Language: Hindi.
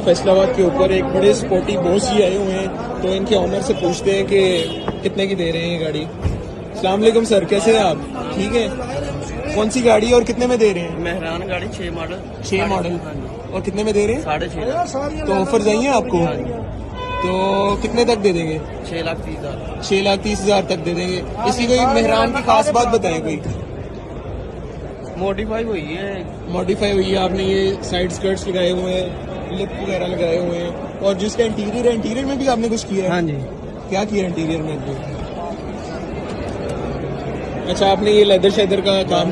फैसलाबाद के ऊपर एक बड़े स्पोर्टी बॉस जी आए हुए हैं, तो इनके ऑनर से पूछते हैं कि कितने की दे रहे हैं ये गाड़ी। अस्सलाम वालेकुम सर, कैसे हैं आप? ठीक है। कौन सी गाड़ी और कितने में दे रहे हैं? मेहरान गाड़ी 6 मॉडल। 6 मॉडल। और कितने में दे रहे हैं? 6.5 तो ऑफर चाहिए आपको? तो कितने तक दे देंगे? 6,30,000। 6,30,000 तक दे देंगे। इसकी कोई मेहरान की खास बात बताएं कोई। मॉडिफाई हुई है। मॉडिफाई हुई है, आपने ये साइड स्कर्ट्स लगाए हुए हैं, लिप वगैरह लगाए हुए हैं, और जिसका इंटीरियर है, इंटीरियर में भी आपने कुछ किया है? हाँ जी। क्या किया इंटीरियर में? अच्छा, आपने ये लेदर शेदर का काम